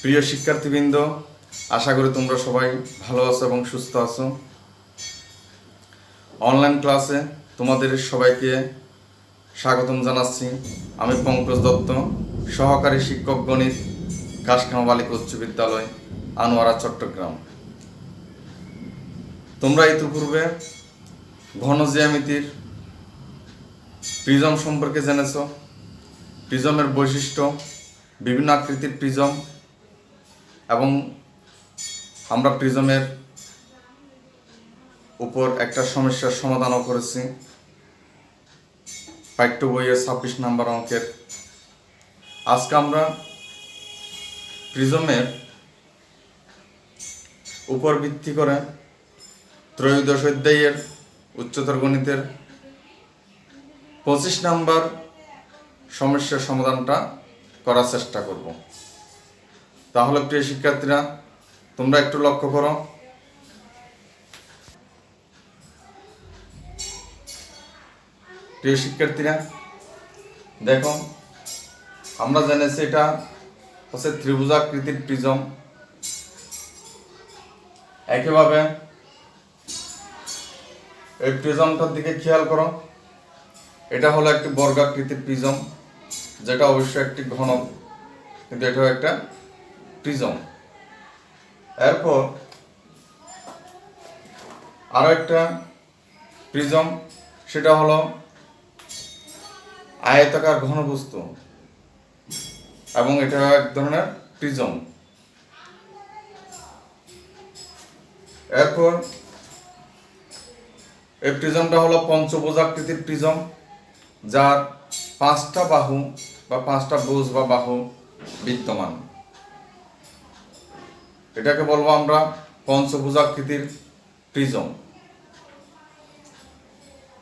প্রিয় শিক্ষার্থীবৃন্দ, আশা করি তোমরা সবাই ভালো আছো এবং সুস্থ আছো। অনলাইন ক্লাসে তোমাদের সবাইকে স্বাগতম জানাচ্ছি। আমি পঙ্কজ দত্ত, সহকারী শিক্ষক গণিত, কাশখামা বালিকা উচ্চ বিদ্যালয়, আনোয়ারা, চট্টগ্রাম। তোমরা ইতিপূর্বে ঘন জ্যামিতির প্রিজম সম্পর্কে জেনেছ। প্রিজমের বৈশিষ্ট্য, বিভিন্ন আকৃতির প্রিজম, এবং আমরা প্রিজমের উপর একটা সমস্যার সমাধানও করেছি পাঠ্য বইয়ের 26 নম্বর অঙ্কের। আজকে আমরা প্রিজমের উপর ভিত্তি করে ত্রয়োদশ অধ্যায়ের উচ্চতর গণিতের 25 নম্বর সমস্যার সমাধানটা করার চেষ্টা করব। তাহলে প্রিয় শিক্ষার্থীরা, তোমরা একটু লক্ষ্য করো। প্রিয় শিক্ষার্থীরা দেখো, আমরা জেনেছি এটা হচ্ছে ত্রিভুজাকৃতির প্রিজম। একইভাবে এই প্রিজমটার দিকে খেয়াল করো। এটা হলো একটি বর্গাকৃতির প্রিজম, যেটা অবশ্যই একটি ঘনক, কিন্তু এটাও একটা প্রিজম। এরপর আরো একটা প্রিজম, সেটা হলো আয়তাকার ঘনবস্তু, এবং এটা এক ধরনের প্রিজম। এরপর এই প্রিজমটা হলো পঞ্চভুজাকৃতির প্রিজম, যার 5টা বাহু বা 5টা ভুজ বা বাহু বিদ্যমান। এটাকে বলবো আমরা পঞ্চভুজাকৃতির প্রিজম।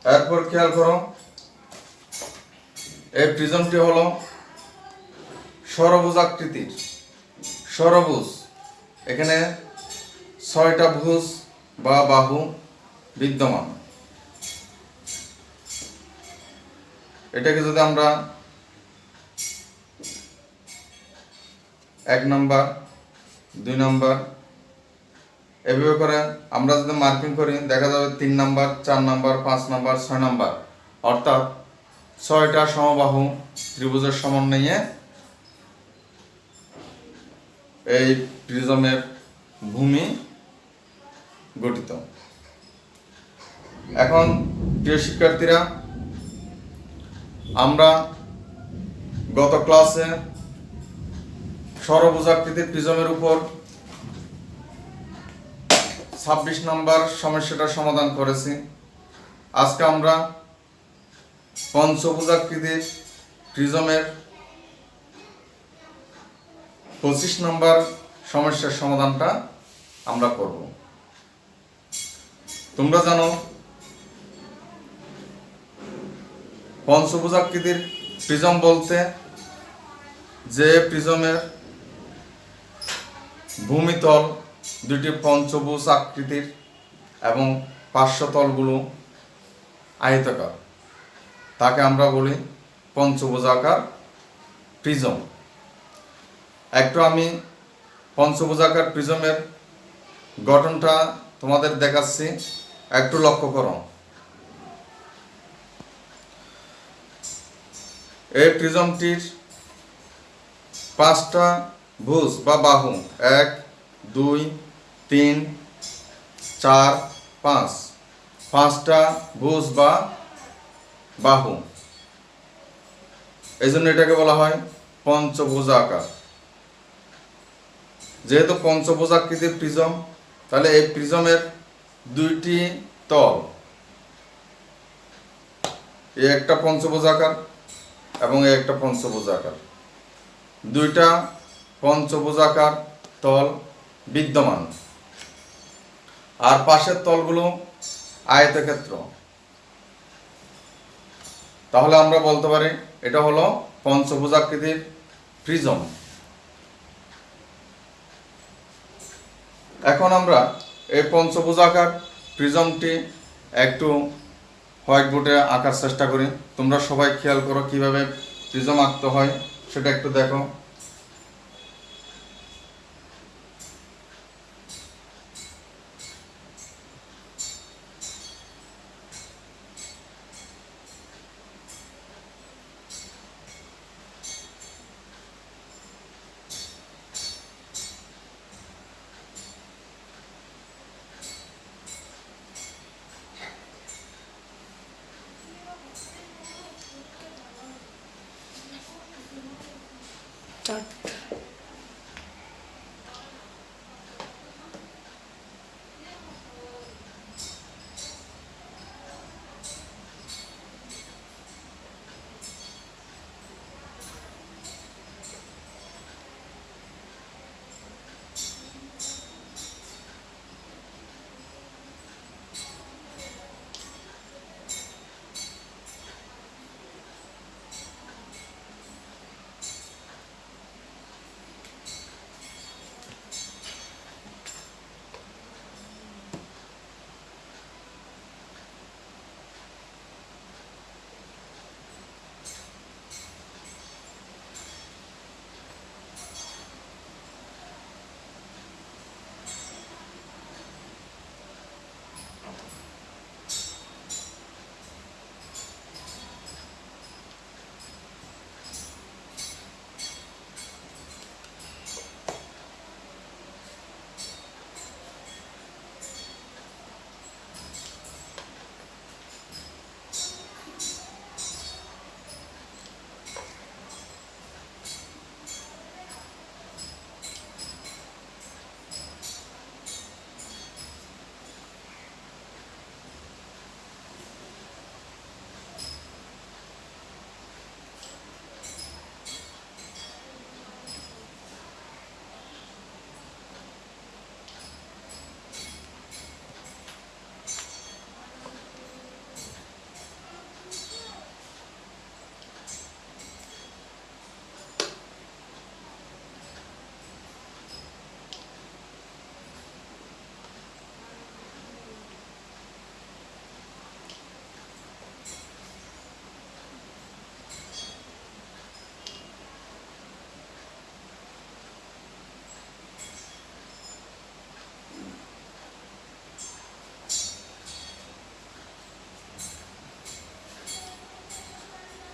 এরপর খেয়াল করো, এই প্রিজমটি হলো ষড়ভুজাকৃতির। ষড়ভুজ, এখানে 6টা ভুজ বা বাহু বিদ্যমান। এটাকে যদি আমরা 1 নম্বর, 2 নম্বর এভাবে করে আমরা যদি মার্কিং করি, দেখা যাবে 3 নম্বর, 4 নম্বর, 5 নম্বর, 6 নম্বর, অর্থাৎ 6টা সমবাহু ত্রিভুজের সমন্বয়ে এই প্রিজমের ভূমি গঠিত। এখন প্রিয় শিক্ষার্থীরা, আমরা গত ক্লাসে ষড়ভুজাকৃতির প্রিজমের উপর 26 নম্বর সমস্যাটা সমাধান করেছি। আজকে আমরা পঞ্চভুজাকৃতির প্রিজমের 25 নম্বর সমস্যার সমাধানটা আমরা করব। তোমরা জানো, পঞ্চভুজাকৃতির প্রিজম বলতে যে প্রিজমের ভূমিতল দুটি পঞ্চভুজ আকৃতির এবং পার্শ্বতলগুলো আয়তাকার, তাকে আমরা বলি পঞ্চভুজাকার প্রিজম। একটু আমি পঞ্চভুজাকার প্রিজমের গঠনটা তোমাদের দেখাচ্ছি, একটু লক্ষ্য করো। এই প্রিজমটির 5টা ভুজ বা বাহু, 1, 2, 3, 4, 5, 5টা ভুজ বা বাহু। এই জন্য এটাকে বলা হয় পঞ্চভুজাকার। যেহেতু পঞ্চভুজাকৃতির প্রিজম, তাহলে এই প্রিজমের 2টি তল, এই একটা পঞ্চভুজাকার এবং এই একটা পঞ্চভুজাকার, 2টা পঞ্চভুজাকার তল বিদ্যমান। আর পাশের তলগুলো আয়তক্ষেত্র। তাহলে আমরা বলতে পারি এটা হলো পঞ্চভুজাকৃতির প্রিজম। এখন আমরা এই পঞ্চভুজাকার প্রিজমটি একটু হোয়াইট বোর্ডে আঁকার চেষ্টা করি। তোমরা সবাই খেয়াল করো কিভাবে প্রিজম আঁকতে হয়, সেটা একটু দেখো।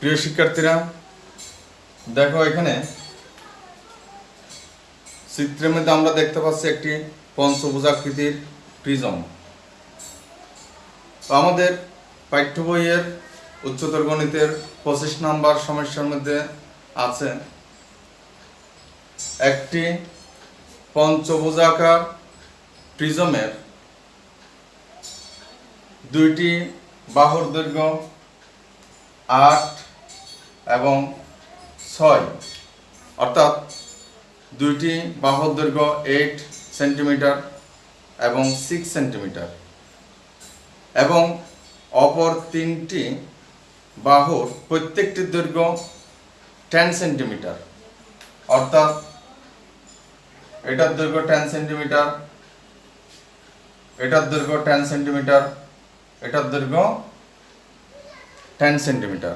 প্রিয় শিক্ষার্থীরা, দেখো এখানে চিত্রের মধ্যে আমরা দেখতে পাচ্ছি একটি পঞ্চভুজাকৃতির প্রিজম। তো আমাদের পাঠ্য বইয়ের উচ্চতর গণিতের 25 নম্বর সমস্যার মধ্যে আছে একটি পঞ্চভুজাকার প্রিজমের দুইটি বাহুর দৈর্ঘ্য 8 এবং 6, অর্থাৎ দুইটি বাহুর দৈর্ঘ্য 8 সেন্টিমিটার এবং 6 সেন্টিমিটার এবং অপর তিনটি বাহুর প্রত্যেকটির দৈর্ঘ্য 10 সেন্টিমিটার, অর্থাৎ এটার দৈর্ঘ্য 10 সেন্টিমিটার, এটার দৈর্ঘ্য 10 সেন্টিমিটার, এটার দৈর্ঘ্য 10 সেন্টিমিটার,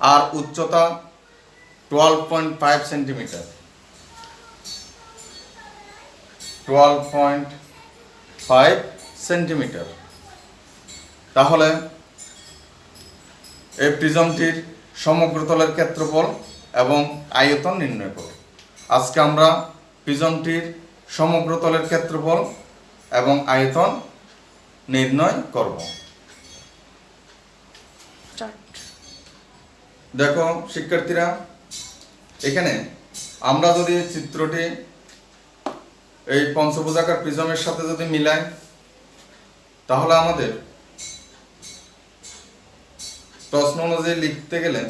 আর উচ্চতা 12.5 সেন্টিমিটার। 12.5 সেন্টিমিটার। তাহলে এই প্রিজমটির সমগ্র তলের ক্ষেত্রফল এবং আয়তন নির্ণয় করব। আজকে আমরা প্রিজমটির সমগ্র তলের ক্ষেত্রফল এবং আয়তন নির্ণয় করব। দেখো শিক্ষার্থীরা, এখানে আমরা যদি চিত্রটি এই পঞ্চভুজাকার প্রিজমের সাথে যদি মিলাই, তাহলে আমাদের প্রশ্ন অনুযায়ী লিখতে গেলে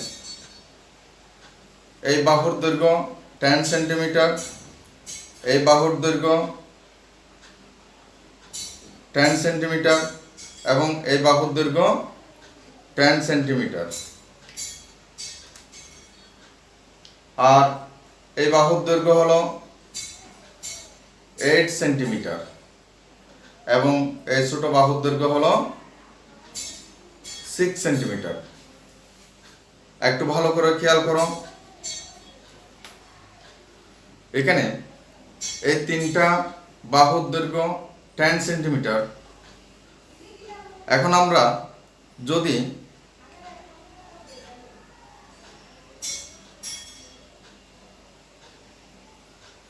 এই বাহুর দৈর্ঘ্য 10 সেন্টিমিটার, এই বাহুর দৈর্ঘ্য 10 সেন্টিমিটার এবং এই বাহুর দৈর্ঘ্য 10 সেন্টিমিটার, আর এই বাহুর দৈর্ঘ্য হলো 8 সেন্টিমিটার এবং এই ছোট বাহুর দৈর্ঘ্য হলো 6 সেন্টিমিটার। একটু ভালো করে খেয়াল করো, এখানে এই তিনটা বাহুর দৈর্ঘ্য 10 সেন্টিমিটার। এখন আমরা যদি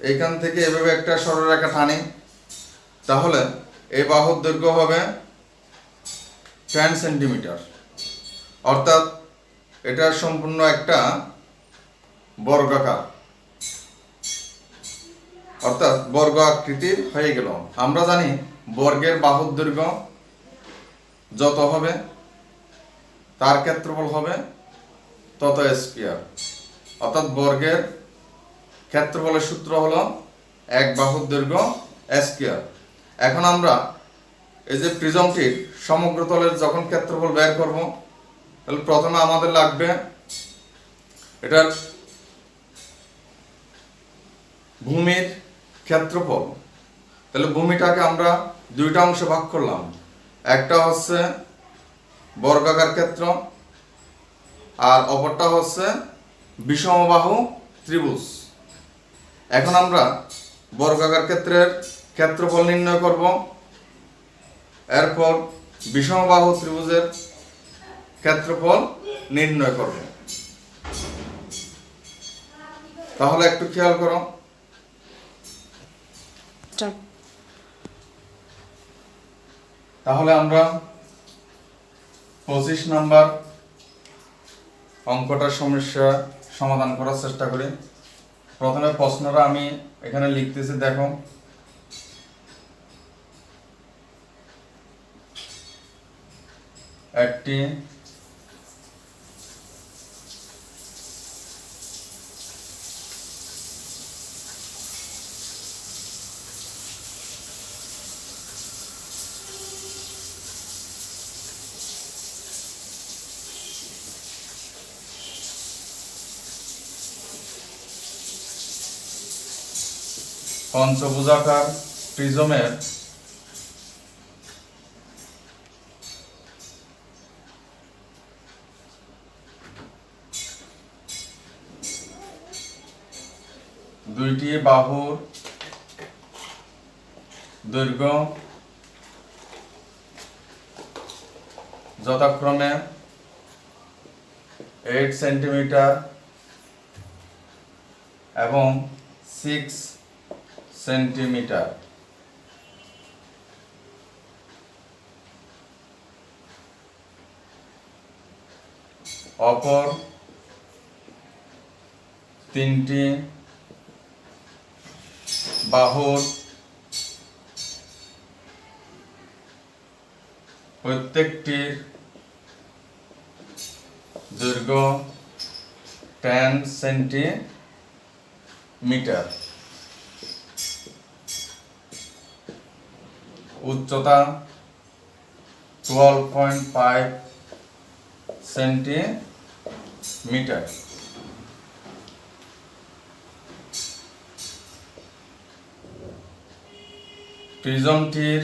এইখান থেকে এভাবে একটা সরলরেখা টানি, তাহলে এই বাহুর দৈর্ঘ্য হবে 10 সেন্টিমিটার, অর্থাৎ এটা সম্পূর্ণ একটা বর্গাকার, অর্থাৎ বর্গ আকৃতির হয়ে গেল। আমরা জানি বর্গের বাহুর দৈর্ঘ্য যত হবে তার ক্ষেত্রফল হবে তত স্কয়ার, অর্থাৎ বর্গের ক্ষেত্রফলের সূত্র হলো 1 বাহুর দৈর্ঘ্য স্কয়ার। এখন আমরা এই যে প্রিজমটির সমগ্র তলের যখন ক্ষেত্রফল বের করব, তাহলে প্রথমে আমাদের লাগবে এটার ভূমির ক্ষেত্রফল। তাহলে ভূমিটাকে আমরা দুইটা অংশে ভাগ করলাম, একটা হচ্ছে বর্গাকার ক্ষেত্র আর অপরটা হচ্ছে বিষমবাহু ত্রিভুজ। এখন আমরা বর্গাকার ক্ষেত্রের ক্ষেত্রফল নির্ণয় করব, এরপর বিষমবাহু ত্রিভুজের ক্ষেত্রফল নির্ণয় করব। তাহলে একটু খেয়াল করো, তাহলে আমরা 25 নাম্বার অঙ্কটার সমস্যা সমাধান করার চেষ্টা করি। প্রথমে প্রশ্নটা আমি এখানে লিখতেছি, দেখো একটি পঞ্চভুজাকার প্রিজমের দুইটি বাহুর দৈর্ঘ্য যথাক্রমে 8 সেন্টিমিটার এবং 6 সেন্টিমিটার। অপর তিনটি বাহুর প্রত্যেকটির দৈর্ঘ্য 10 সেন্টিমিটার, উচ্চতা 12.5 সেন্টিমিটার। প্রিজমটির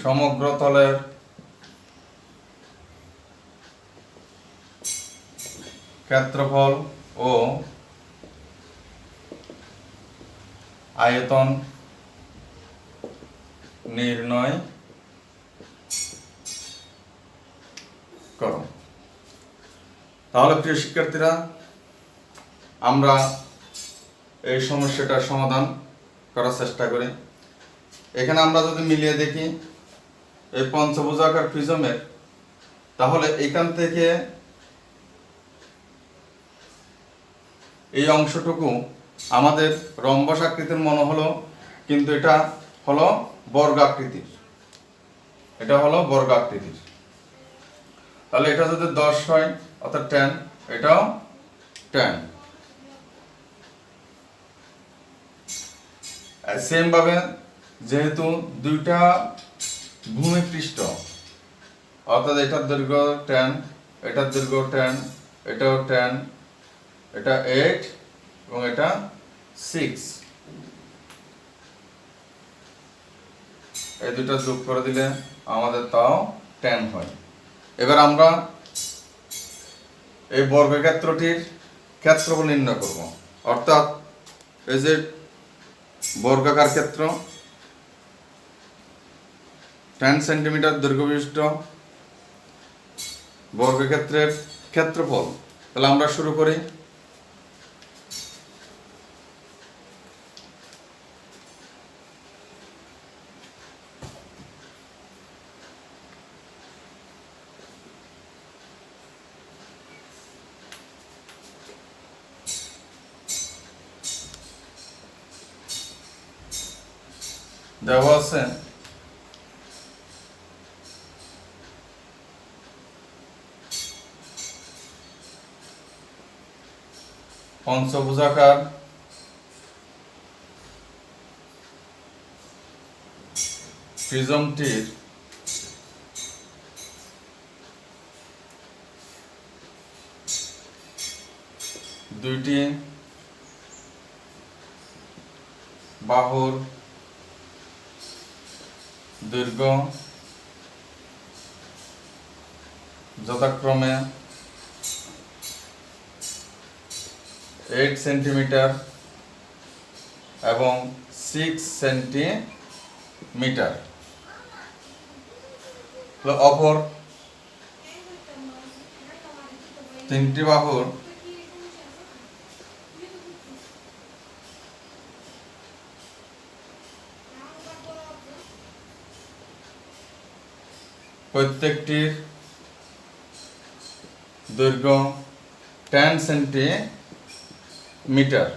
সমগ্র তলের ক্ষেত্রফল ও আয়তন নির্ণয় করো। তাহলে প্রিয় শিক্ষার্থীরা, আমরা এই সমস্যাটার সমাধান করার চেষ্টা করি। এখানে আমরা যদি মিলিয়ে দেখি এই পঞ্চভুজাকার প্রিজমের, তাহলে এখান থেকে এই অংশটুকু আমাদের রম্বস আকৃতির মনে হলো, কিন্তু এটা হলো বর্গাকৃতির। এটা হলো বর্গাকৃতির। তাহলে এটা যদি 10 হয় অর্থাৎ 10, এটাও 10। সেম ভাবে যেহেতু দুইটা ভূমিপৃষ্ঠ, অর্থাৎ এটার দৈর্ঘ্য 10, এটার দৈর্ঘ্য 10, এটাও 10, এটা 8 এবং এটা 6, এই দুটো যোগ করে দিলে আমাদের তাও 10 হয়। এবার আমরা এই বর্গক্ষেত্রটির ক্ষেত্রফল নির্ণয় করব। অর্থাৎ এই যে বর্গাকার ক্ষেত্র 10 সেন্টিমিটার দৈর্ঘ্য বিশিষ্ট বর্গক্ষেত্রের ক্ষেত্রফল। তাহলে আমরা শুরু করি। দেওয়া আছে পঞ্চভুজাকার প্রিজমটির দুইটি বাহুর দৈর্ঘ্য যথাক্রমে 8 সেন্টিমিটার এবং 6 সেন্টিমিটার। অপর তিনটি বাহুর প্রত্যেকটির দৈর্ঘ্য 10 সেন্টিমিটার।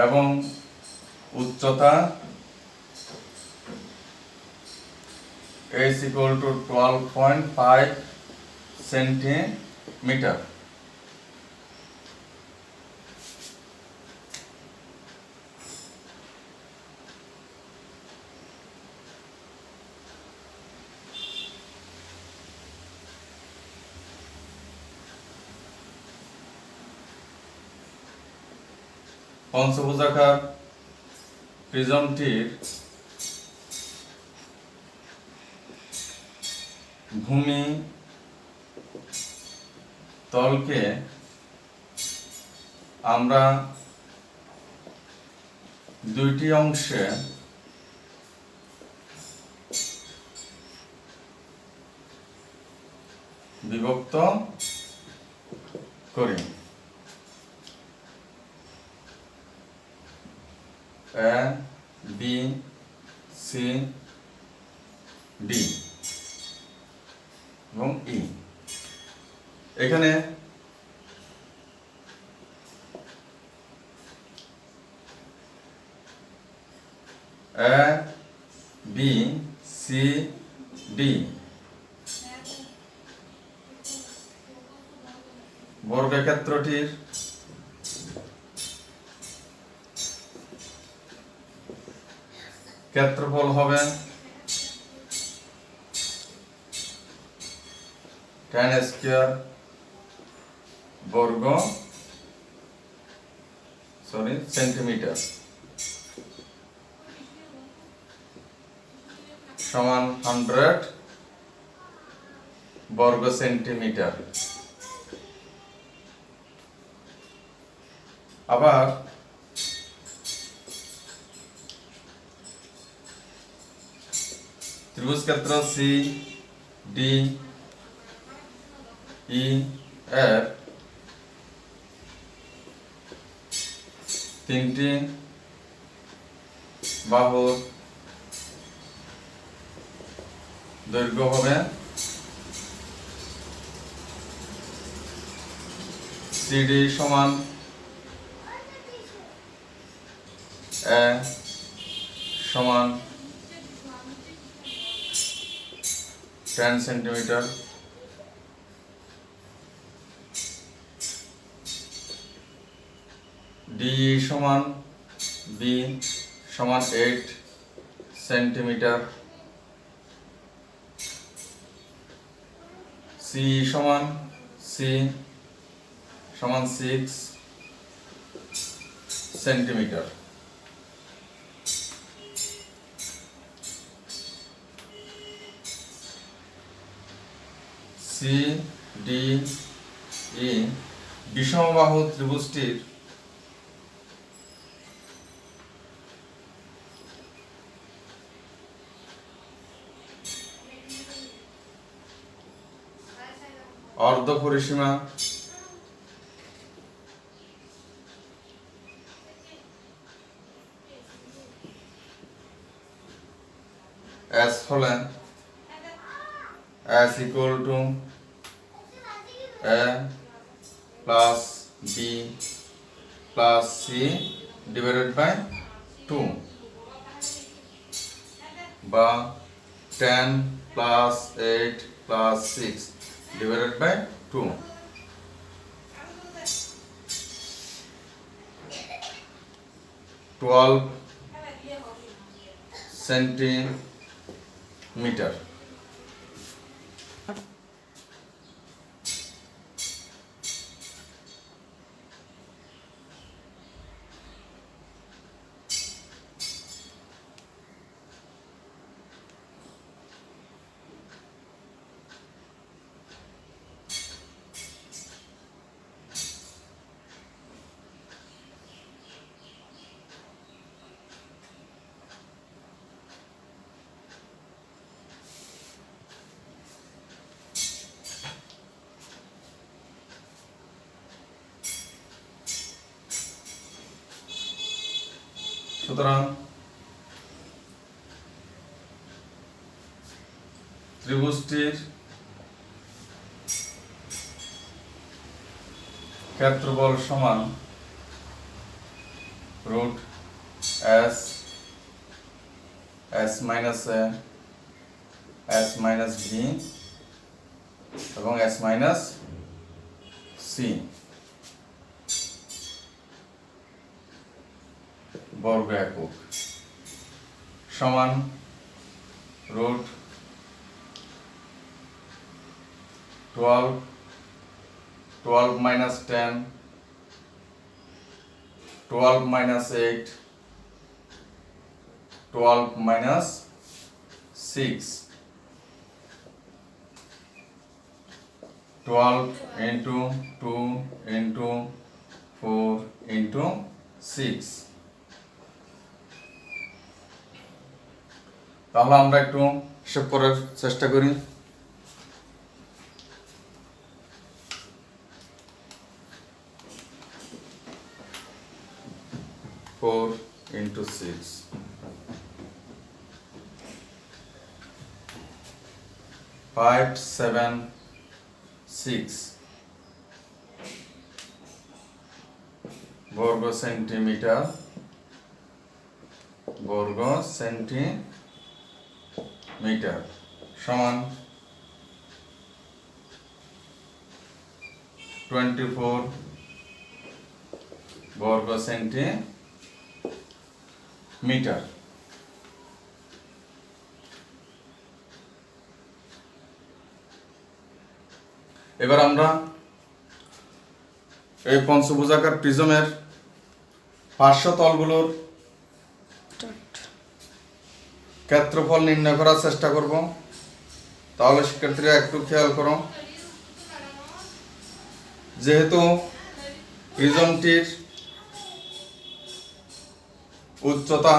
এবং উচ্চতা H equal to 12.5 সেন্টিমিটার। পঞ্চভুজাকার প্রিজমটির ভূমি তলকে আমরা দুইটি অংশে বিভক্ত করি। A, B, C, D এবং E। এখানে A, B, C, D বর্গক্ষেত্রটির ক্ষেত্রফল হবে 10 স্কয়ার বর্গ সেন্টিমিটার সমান 100 বর্গ সেন্টিমিটার। আবার ত্রিভুজ ক্ষেত্র সি ডি ই এর তিনটি বাহুর দৈর্ঘ্য হবে সিডি সমান এ সমান 10 সেন্টিমিটার, ডি সমান বি সমান 8 সেন্টিমিটার, সি সমান 6 সেন্টিমিটার। সি ডি ই বিষমবাহু ত্রিভুজটির অর্ধ পরিসীমা S হলে S equal to A plus B plus C divided by 2 বা 10 plus 8 plus 6 divided by 2। $12 centimetre. সুতরাং ত্রিভুজটির ক্ষেত্রফল সমান √S S - A S minus V এবং এস মাইনাস সি বর্গ একক সমান root 12 minus 10, 12 minus 8, 12 minus 6, 12 into 2 into 4 into 6. তাহলে আমরা একটু হিসাব করার চেষ্টা করি। 4 into 6, 5, 7, 6 বর্গ সেন্টিমিটার সমান 24 বর্গ সেন্টিমিটার। এবার আমরা এই পঞ্চভুজাকার প্রিজমের পার্শ্ব তলগুলোর ক্ষেত্রফল নির্ণয় করার চেষ্টা করব। তাহলে শিক্ষার্থীরা একটু খেয়াল করো, যেহেতু প্রিজমটির উচ্চতা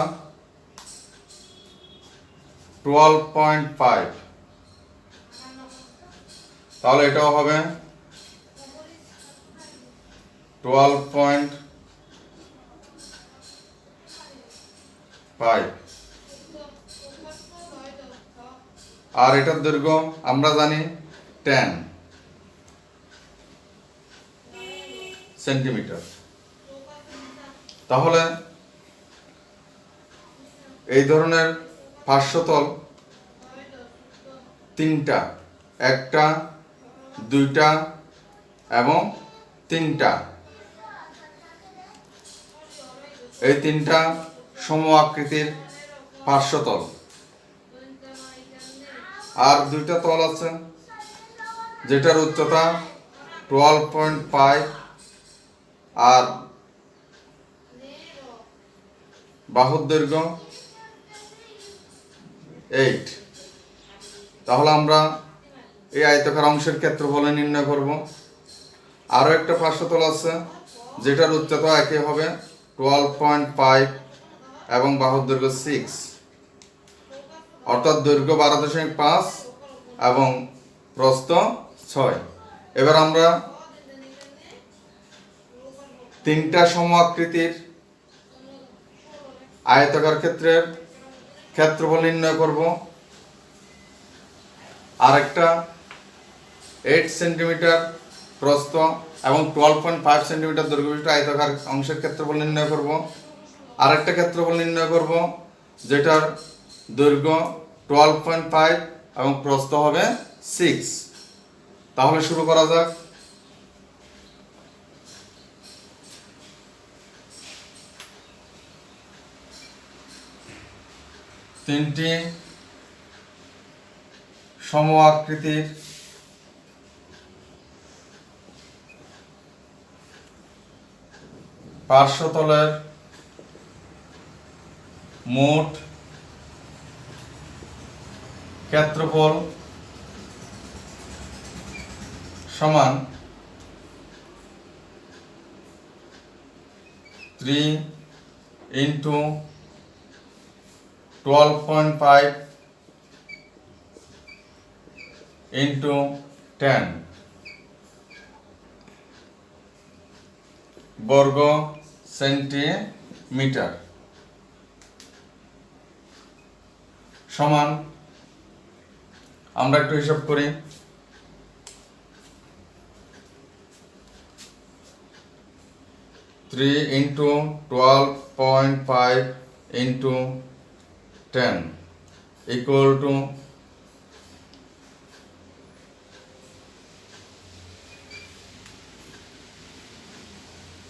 12.5, তাহলে এটাও হবে 12.5 আর এটার দৈর্ঘ্য আমরা জানি 10 সেন্টিমিটার। তাহলে এই ধরনের পার্শ্বতল তিনটা, একটা, দুইটা এবং তিনটা, এই তিনটা সম আকৃতির পার্শ্বতল। আর দুইটা তল আছে যেটার উচ্চতা 12.5 আর বাহুর দৈর্ঘ্য 8। তাহলে আমরা এই আয়তাকার অংশের ক্ষেত্রফল নির্ণয় করব। আরও একটা পার্শ্বতল আছে যেটার উচ্চতা একই হবে 12.5 এবং বাহুর দৈর্ঘ্য 6, অর্থাৎ দৈর্ঘ্য 12.5 এবং প্রস্থ 6। এবার আমরা তিনটা সম আকৃতির আয়তাকার ক্ষেত্রের ক্ষেত্রফল নির্ণয় করব। আরেকটা 8 সেন্টিমিটার প্রস্থ এবং 12.5 সেন্টিমিটার দৈর্ঘ্য বিশিষ্ট আয়তাকার অংশের ক্ষেত্রফল নির্ণয় করব। আরেকটা ক্ষেত্রফল নির্ণয় করব যেটার দৈর্ঘ্য 12.5 এবং প্রস্থ হবে 6। তাহলে শুরু করা যাক। তিনটি সম আকৃতির পার্শ্বতলের মোট ক্ষেত্রফল সমান 3 into 12.5 into 10 বর্গ সেন্টিমিটার সমান, আমরা একটু হিসাব করি, 3 into 12.5 into 10 equal to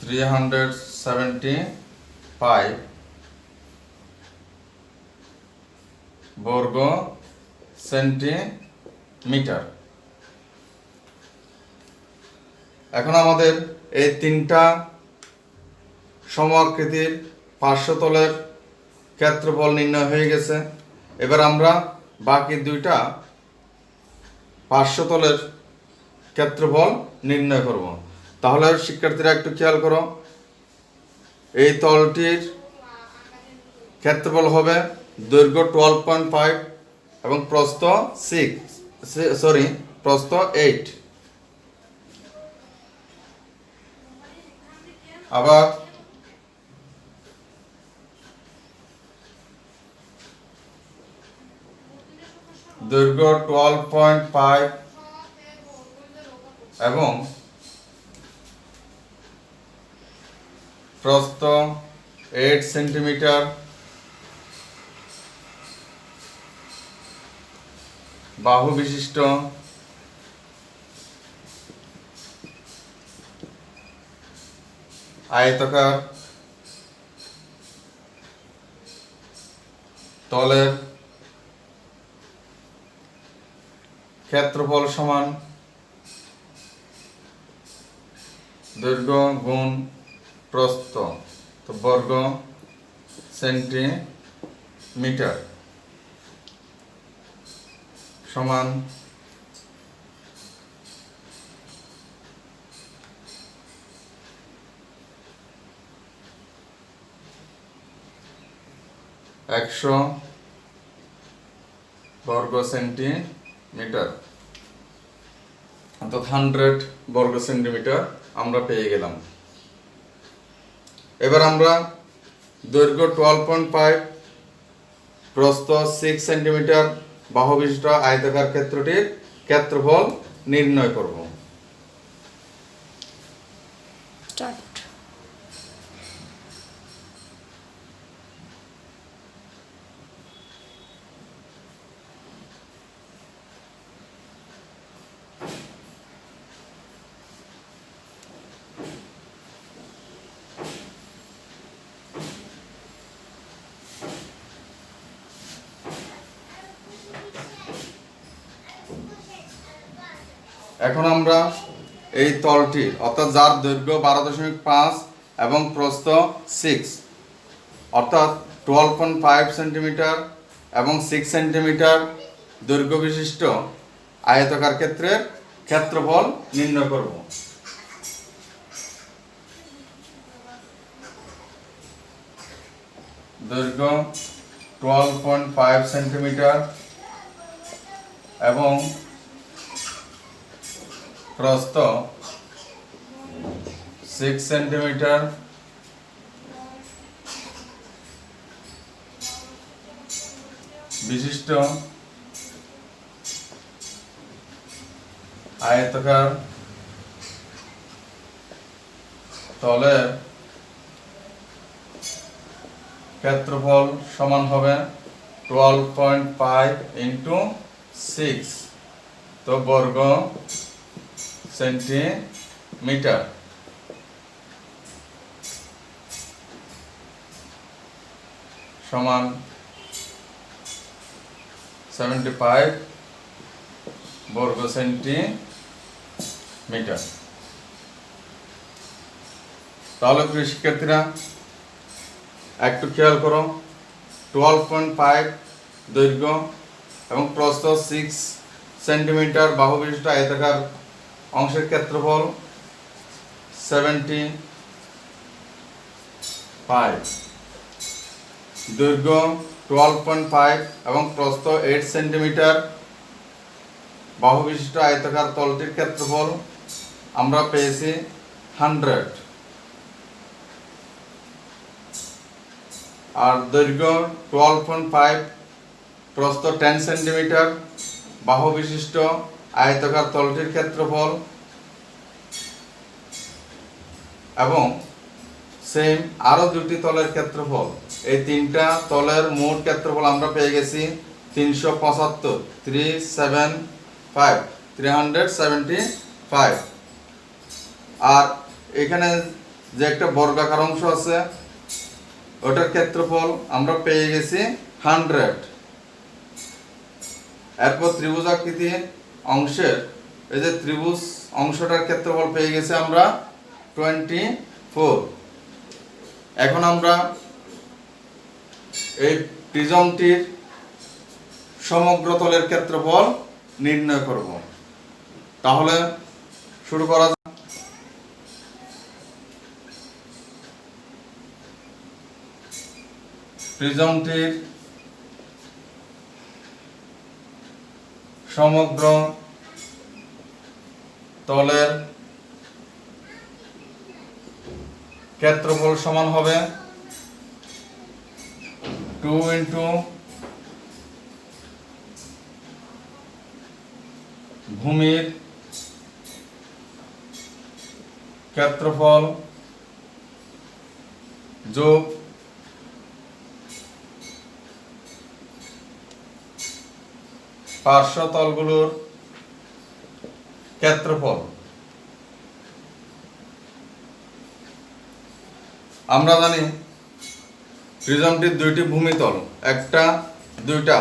375 বর্গ সেন্টিমিটার। এখন আমাদের এই তিনটা সম-আকৃতির পার্শ্বতলের ক্ষেত্রফল নির্ণয় হয়ে গেছে। এবার আমরা বাকি দুইটা পার্শ্বতলের ক্ষেত্রফল নির্ণয় করব। তাহলে শিক্ষার্থীরা একটু খেয়াল করো, এই তলটির ক্ষেত্রফল হবে দৈর্ঘ্য 12.5 এবং প্রস্থ 8। আবার দৈর্ঘ্য 12.5 এবং প্রস্থ 8 সেন্টিমিটার, বাহু বিশিষ্ট আয়তাকার তলের ক্ষেত্রফল সমান দৈর্ঘ্য গুণ প্রস্থ, তো বর্গ সেন্টিমিটার সমান 100 বর্গ সেন্টিমিটার, অর্থাৎ 100 বর্গ সেন্টিমিটার আমরা পেয়ে গেলাম। এবার আমরা দৈর্ঘ্য 12.5, প্রস্থ 6 সেন্টিমিটার, বাহু বিশিষ্ট আয়তাকার ক্ষেত্রটির ক্ষেত্রফল নির্ণয় করব। এখন আমরা এই তলটি অর্থাৎ যার দৈর্ঘ্য 12.5 এবং প্রস্থ 6 অর্থাৎ 12.5 সেন্টিমিটার এবং 6 সেন্টিমিটার দৈর্ঘ্য বিশিষ্ট আয়তাকার ক্ষেত্রের ক্ষেত্রফল নির্ণয় করব। দৈর্ঘ্য 12.5 সেন্টিমিটার এবং প্রস্থ 6 সেন্টিমিটার বিশিষ্ট আয়তাকার তলের ক্ষেত্রফল সমান হবে 12.5 ইন্টু 6, তো বর্গ সেন্টিমিটার সমান 75 বর্গ সেন্টিমিটার। তাহলে প্রিয় শিক্ষার্থীরা একটু খেয়াল করো, 12.5 দৈর্ঘ্য এবং প্রস্থ 6 সেন্টিমিটার বাহু বিশিষ্ট আয়তাকার অংশের ক্ষেত্রফল 75, দৈর্ঘ্য 12.5 এবং প্রস্থ 8 সেন্টিমিটার বাহু বিশিষ্ট আয়তাকার তলটির ক্ষেত্রফল আমরা পেয়েছি 100, আর দৈর্ঘ্য 12.5 প্রস্থ 10 সেন্টিমিটার বাহু বিশিষ্ট আয়তাকার তলটির ক্ষেত্রফল এবং সেম আরো দুটি তলের ক্ষেত্রফল, এই তিনটা তলের মোট ক্ষেত্রফল আমরা পেয়ে গেছি 375, আর এখানে যে একটা বর্গাকার অংশ আছে, ওটার ক্ষেত্রফল আমরা পেয়ে গেছি 100। এরপর ত্রিভুজাকৃতির অংশের এই যে ত্রিভুজ অংশটার ক্ষেত্রফল পেয়ে গেছি আমরা 24। এখন আমরা এই প্রিজমটির সমগ্র তলের ক্ষেত্রফল নির্ণয় করব। তাহলে শুরু করা যাক। প্রিজমটির সমগ্র তলের ক্ষেত্রফল সমান হবে 2 ইন্টু ভূমির ক্ষেত্রফল যোগ পার্শ্ব তলগুলোর ক্ষেত্রফল। আমরা জানি প্রিজমটির দুইটি ভূমিতল, একটা দুইটা,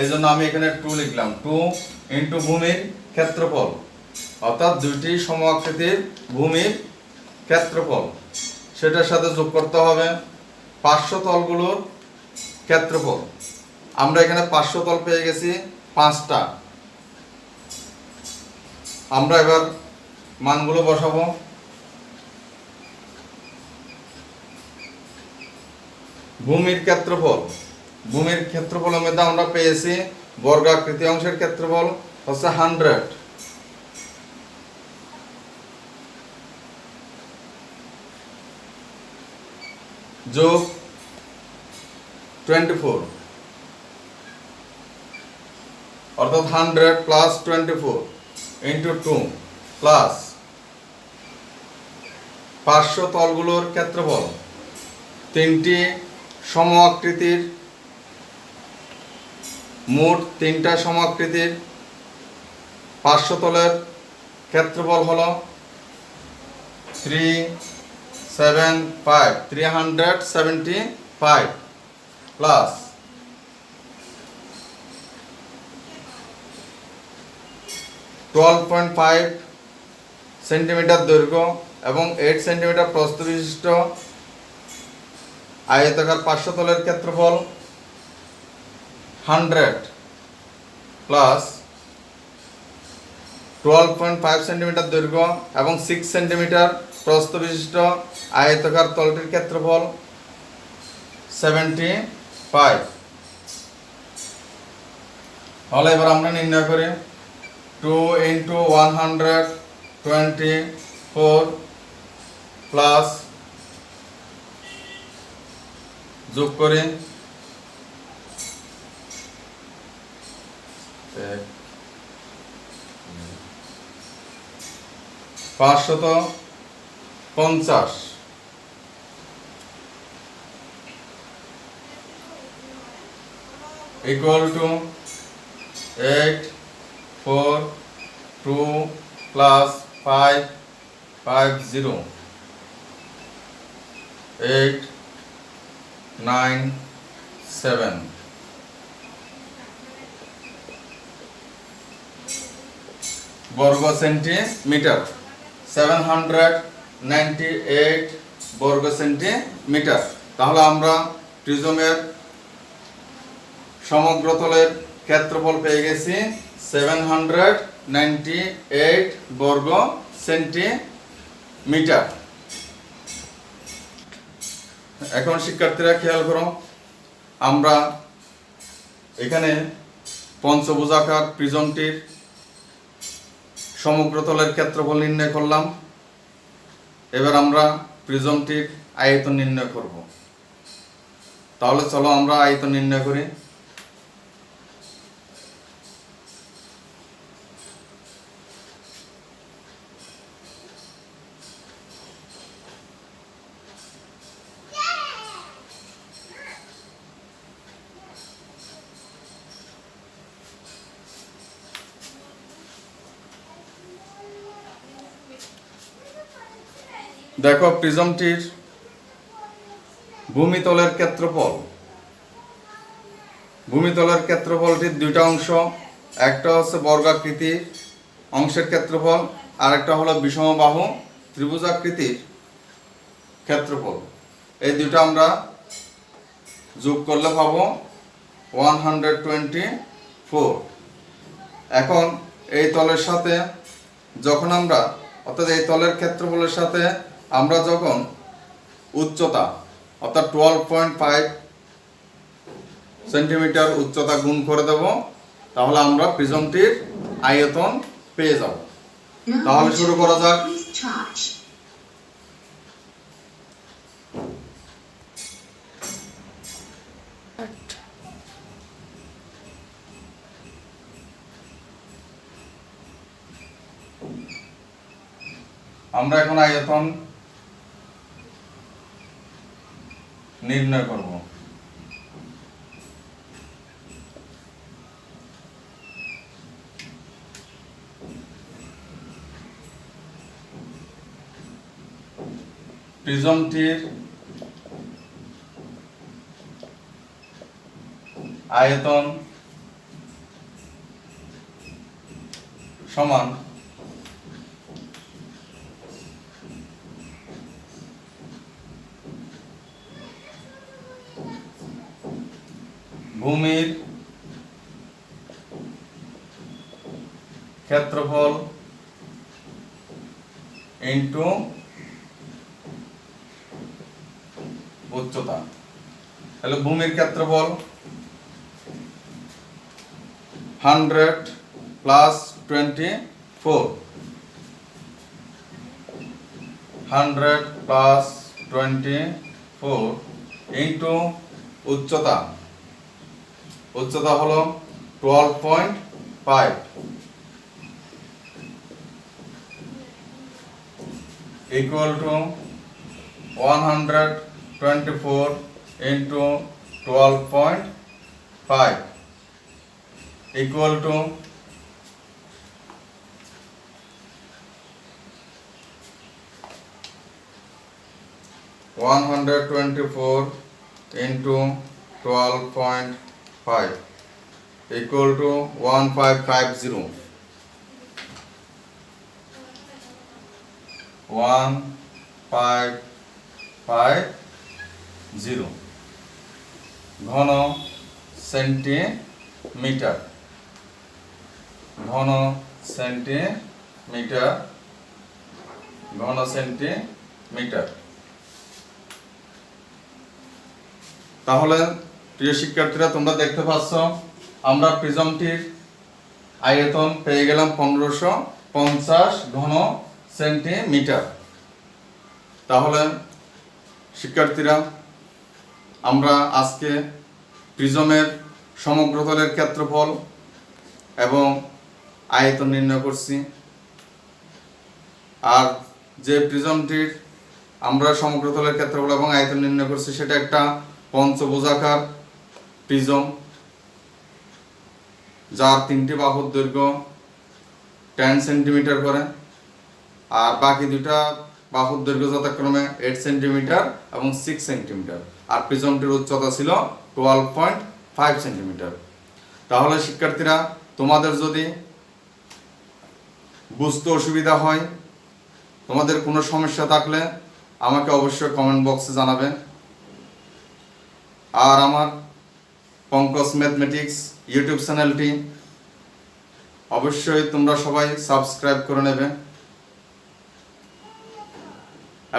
এই জন্য আমি এখানে 2 লিখলাম। 2 ইন্টু ভূমির ক্ষেত্রফল, অর্থাৎ দুইটি সম-আকৃতির ভূমির ক্ষেত্রফল, সেটার সাথে যোগ করতে হবে পার্শ্ব তলগুলোর ক্ষেত্রফল। আমরা এখানে পার্শ্ব তল পেয়ে গেছি 5টা। আমরা এবার মানগুলো বসাবো। ভূমির ক্ষেত্রফলের মধ্যে আমরা পেয়েছি বর্গাকৃতি অংশের ক্ষেত্রফল হচ্ছে 100, যোগ 24, অর্থাৎ 100 প্লাস 24 ইন্টু 2 প্লাস পার্শ্ব তলগুলোর ক্ষেত্রফল। তিনটি সম-আকৃতির, মোট 3টা সম-আকৃতির পার্শ্বতলের ক্ষেত্রফল হলো 375 প্লাস 12.5 সেন্টিমিটার দৈর্ঘ্য এবং 8 সেন্টিমিটার প্রস্থ বিশিষ্ট আয়তাকার পার্শ্বতলের ক্ষেত্রফল 100 প্লাস 12.5 সেন্টিমিটার দৈর্ঘ্য এবং 6 সেন্টিমিটার প্রস্থ বিশিষ্ট আয়তাকার তলটির ক্ষেত্রফল 75। তাহলে এবার আমরা নির্ণয় করি 2 ইন্টু 124 প্লাস যোগ করি 550 equal to 842 plus 550 897 বর্গ সেন্টিমিটার, 798 বর্গ সেন্টিমিটার। তাহলে আমরা প্রিজমের সমগ্র তলের ক্ষেত্রফল পেয়ে গেছি 798 বর্গ সেন্টিমিটার। এখন শিক্ষার্থীরা খেয়াল করো, আমরা এখানে পঞ্চভুজাকার প্রিজমটির সমগ্র তলের ক্ষেত্রফল নির্ণয় করলাম। এবার আমরা প্রিজমটির আয়তন নির্ণয় করব। তাহলে চলো আমরা আয়তন নির্ণয় করি। দেখো প্রিজমটির ভূমিতলের ক্ষেত্রফল। ভূমিতলের ক্ষেত্রফলটির দুইটা অংশ, একটা হচ্ছে বর্গাকৃতির অংশের ক্ষেত্রফল, আর একটা হলো বিষমবাহু ত্রিভুজাকৃতির ক্ষেত্রফল। এই দুইটা আমরা যোগ করলে পাবো 124। এখন এই তলের সাথে যখন আমরা, অর্থাৎ এই তলের ক্ষেত্রফলের সাথে আমরা যখন উচ্চতা অর্থাৎ 12.5 সেন্টিমিটার উচ্চতা গুণ করে দেব, তাহলে আমরা প্রিজমটির আয়তন পেয়ে যাব। তাহলে শুরু করা যাক। আমরা এখন আয়তন নির্ণয় করব। প্রিজমটির আয়তন সমান ভূমির ক্ষেত্রফল ইনটু উচ্চতা। তাহলে ভূমির ক্ষেত্রফল 100 প্লাস 24, 100 প্লাস 24 ইনটু উচ্চতা। উচ্চতা হলো 12.5 equal to 124 into 12.5 equal to 124 into 12.5 equal to 1550 1550 ঘন সেন্টিমিটার। ঘন সেন্টিমিটার, ঘন সেন্টিমিটার। তাহলে প্রিয় শিক্ষার্থীরা, তোমরা দেখতে পাচ্ছ আমরা প্রিজমটির আয়তন পেয়ে গেলাম 1550 ঘন সেন্টিমিটার। তাহলে শিক্ষার্থীরা, আমরা আজকে প্রিজমের সমগ্রতলের ক্ষেত্রফল এবং আয়তন নির্ণয় করছি। আর যে প্রিজমটির আমরা সমগ্রতলের ক্ষেত্রফল এবং আয়তন নির্ণয় করছি সেটা একটা পঞ্চভুজাকার প্রিজম, যার 3টি বাহুর দৈর্ঘ্য 10 সেন্টিমিটার করে, আর বাকি দুটা বাহুর দৈর্ঘ্য যথাক্রমে 8 সেন্টিমিটার এবং 6 সেন্টিমিটার। আর প্রিজমটির উচ্চতা ছিল 12.5 সেন্টিমিটার। তাহলে শিক্ষার্থীরা, তোমাদের যদি বুঝতে অসুবিধা হয়, তোমাদের কোনো সমস্যা থাকলে আমাকে অবশ্যই কমেন্ট বক্সে জানাবে। আর আমার পঙ্কজ ম্যাথমেটিক্স ইউটিউব চ্যানেলটি অবশ্যই তোমরা সবাই সাবস্ক্রাইব করে নেবে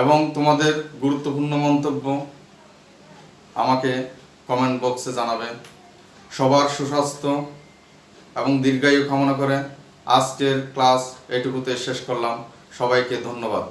এবং তোমাদের গুরুত্বপূর্ণ মন্তব্য আমাকে কমেন্ট বক্সে জানাবে। সবার সুস্বাস্থ্য এবং দীর্ঘায়ু কামনা করে আজকের ক্লাস এটুকুতে শেষ করলাম। সবাইকে ধন্যবাদ।